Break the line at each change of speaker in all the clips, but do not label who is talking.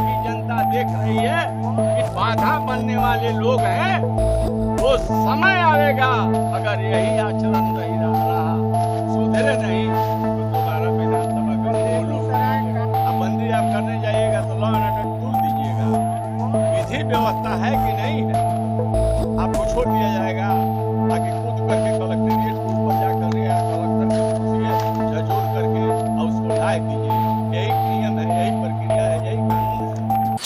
की जनता देख रही है कि बाधा बनने वाले लोग हैं। वो समय आएगा, अगर यही आचरण नहीं रहा, सुधरे नहीं तो दोबारा विधानसभा का माहौल होगा। अब बंदी आप करने जाइएगा तो लॉ एंड ऑर्डर तोड़ दीजिएगा। विधि व्यवस्था है कि नहीं है, आपको छोड़ दिया जाएगा ताकि कूद करके कलेक्ट्रेट के ऊपर जाकर या कलेक्टर की कुर्सी झकझोर करके और उसको ढाई दीजिए। यही नियम है, यही प्रक्रिया है, यही कानून है।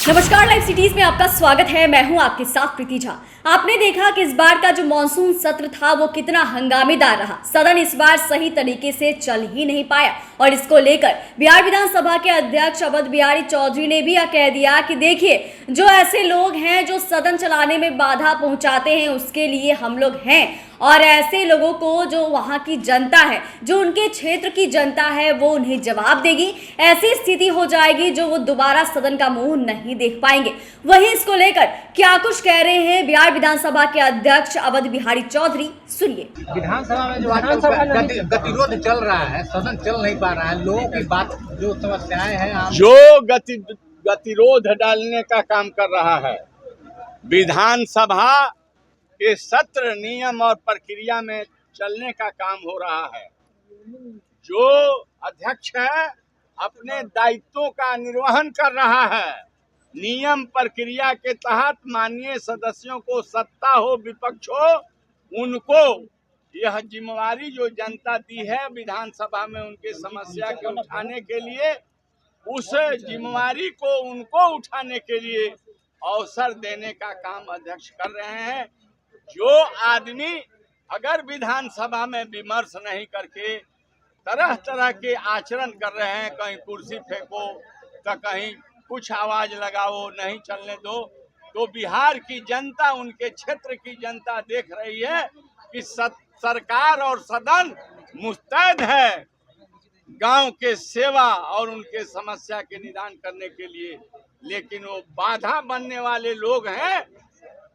नमस्कार, लाइव सिटीज में आपका स्वागत है। मैं हूं आपके साथ प्रीति झा। आपने देखा कि इस बार का जो मॉनसून सत्र था वो कितना हंगामेदार रहा। सदन इस बार सही तरीके से चल ही नहीं पाया और इसको लेकर बिहार विधानसभा के अध्यक्ष अवध बिहारी चौधरी ने भी यह कह दिया कि देखिए, जो ऐसे लोग हैं जो सदन चलाने में बाधा पहुंचाते हैं उसके लिए हम लोग हैं, और ऐसे लोगों को जो वहां की जनता है, जो उनके क्षेत्र की जनता है, वो उन्हें जवाब देगी। ऐसी स्थिति हो जाएगी जो वो दोबारा सदन का मुंह नहीं देख पाएंगे। वहीं इसको लेकर क्या कुछ कह रहे हैं बिहार विधानसभा के अध्यक्ष अवध बिहारी चौधरी, सुनिए।
विधानसभा में जो आजकल गतिरोध चल रहा है, सदन चल नहीं पा रहा है, लोगों की बात जो समस्याएं हैं,
जो गतिरोध डालने का काम कर रहा है, विधानसभा के सत्र नियम और प्रक्रिया में चलने का काम हो रहा है। जो अध्यक्ष है अपने दायित्वों का निर्वहन कर रहा है। नियम प्रक्रिया के तहत माननीय सदस्यों को, सत्ता हो विपक्ष हो, उनको यह जिम्मेवारी जो जनता दी है विधानसभा में उनके समस्या के उठाने के लिए, उस जिम्मेवारी को उनको उठाने के लिए अवसर देने का काम अध्यक्ष कर रहे हैं। जो आदमी अगर विधानसभा में विमर्श नहीं करके तरह तरह के आचरण कर रहे हैं, कहीं कुर्सी फेंको तो कहीं कुछ आवाज लगाओ, नहीं चलने दो, तो बिहार की जनता, उनके क्षेत्र की जनता देख रही है कि सरकार और सदन मुस्तैद है गांव के सेवा और उनके समस्या के निदान करने के लिए। लेकिन वो बाधा बनने वाले लोग हैं,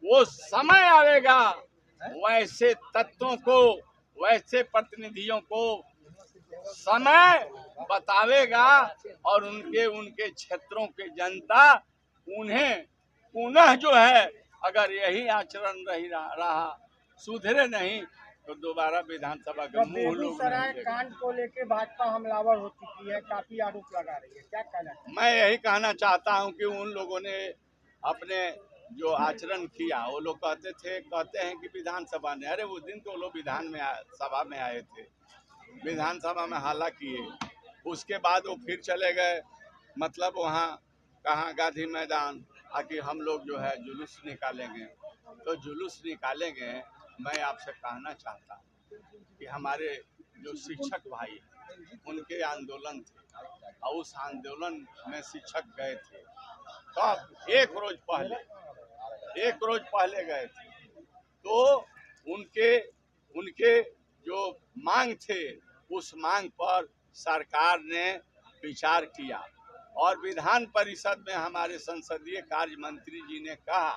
वो समय आएगा वैसे तत्वों को, वैसे प्रतिनिधियों को समय बतावेगा और उनके क्षेत्रों के जनता उन्हें पुनः जो है, अगर यही आचरण नहीं रहा, सुधरे नहीं तो दोबारा विधानसभा का मुंह लोग
बेगूसराय कांड को लेकर भाजपा हमलावर हो चुकी है, काफी आरोप लगा रही है, क्या कहना है?
मैं यही कहना चाहता हूं कि उन लोगों ने अपने जो आचरण किया, वो लोग कहते हैं कि विधानसभा ने, अरे उस दिन तो लोग सभा में आए थे, विधानसभा में हल्ला किए, उसके बाद वो फिर चले गए, मतलब वहाँ कहाँ गांधी मैदान आके हम लोग जो है जुलूस निकालेंगे। तो जुलूस निकालेंगे, मैं आपसे कहना चाहता हूँ कि हमारे जो शिक्षक भाई हैं उनके आंदोलन थे और उस आंदोलन में शिक्षक गए थे, तब एक रोज पहले गए थे, तो उनके जो मांग थे उस मांग पर सरकार ने विचार किया और विधान परिषद में हमारे संसदीय कार्य मंत्री जी ने कहा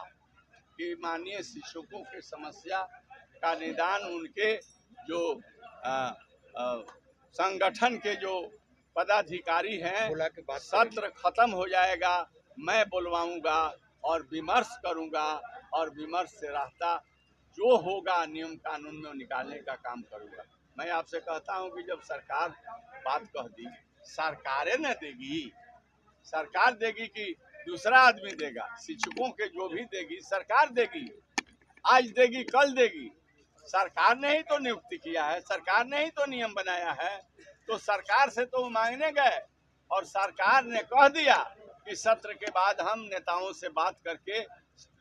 कि माननीय शिक्षकों के समस्या का निदान उनके जो संगठन के जो पदाधिकारी हैं, सत्र खत्म हो जाएगा, मैं बुलवाऊंगा और विमर्श करूंगा और विमर्श से रास्ता जो होगा नियम कानून में निकालने का काम करूंगा। मैं आपसे कहता हूं कि जब सरकार बात कह दी, सरकारें न देगी, सरकार देगी कि दूसरा आदमी देगा? शिक्षकों के जो भी देगी सरकार देगी, आज देगी कल देगी। सरकार ने ही तो नियुक्ति किया है, सरकार ने ही तो नियम बनाया है, तो सरकार से तो मांगने गए और सरकार ने कह दिया कि सत्र के बाद हम नेताओं से बात करके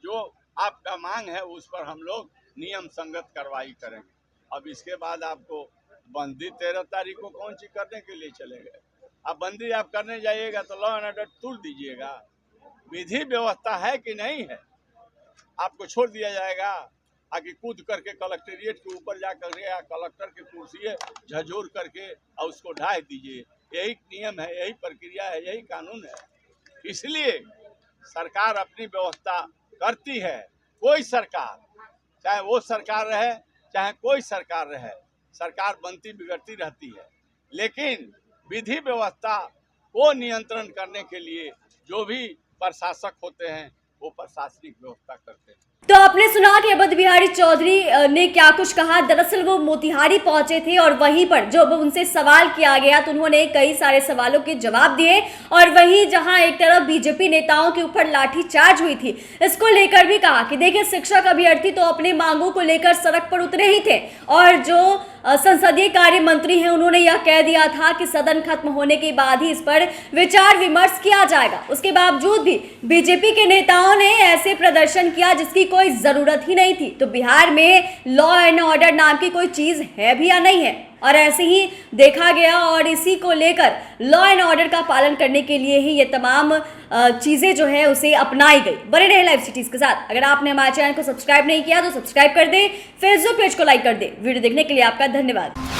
जो आपका मांग है उस पर हम लोग नियम संगत कार्रवाई करेंगे। अब इसके बाद आपको बंदी 13 तारीख को कौन सी करने के लिए चले गए? अब बंदी आप करने जाइएगा तो लॉ एंड ऑर्डर तोड़ दीजिएगा। विधि व्यवस्था है कि नहीं है, आपको छोड़ दिया जाएगा आगे कूद करके कलेक्ट्रेट के ऊपर जाकर या कलेक्टर के कुर्सी झकझोर करके और उसको ढाई दीजिए। यही नियम है, यही प्रक्रिया है, यही कानून है। इसलिए सरकार अपनी व्यवस्था करती है। कोई सरकार, चाहे वो सरकार रहे चाहे कोई सरकार रहे, सरकार बनती बिगड़ती रहती है, लेकिन विधि व्यवस्था को नियंत्रण करने के लिए जो भी प्रशासक होते हैं वो प्रशासनिक व्यवस्था करते हैं।
तो आपने सुना कि अवध बिहारी चौधरी ने क्या कुछ कहा। दरअसल वो मोतिहारी पहुंचे थे और वहीं पर जब उनसे सवाल किया गया तो उन्होंने कई सारे सवालों के जवाब दिए। और वहीं जहां एक तरफ बीजेपी नेताओं के ऊपर लाठीचार्ज हुई थी, इसको लेकर भी कहा कि देखिए शिक्षक अभ्यर्थी तो अपने मांगों को लेकर सड़क पर उतरे ही थे और जो संसदीय कार्य मंत्री हैं उन्होंने यह कह दिया था कि सदन खत्म होने के बाद ही इस पर विचार विमर्श किया जाएगा। उसके बावजूद भी बीजेपी के नेताओं ने ऐसे प्रदर्शन किया जिसकी कोई जरूरत ही नहीं थी। तो बिहार में लॉ एंड ऑर्डर नाम की कोई चीज है भी या नहीं है, और ऐसे ही देखा गया और इसी को लेकर लॉ एंड ऑर्डर का पालन करने के लिए ही ये तमाम चीज़ें जो है उसे अपनाई गई। बने रहे लाइव सिटीज के साथ। अगर आपने हमारे चैनल को सब्सक्राइब नहीं किया तो सब्सक्राइब कर दें, फेसबुक पेज को लाइक कर दें। वीडियो देखने के लिए आपका धन्यवाद।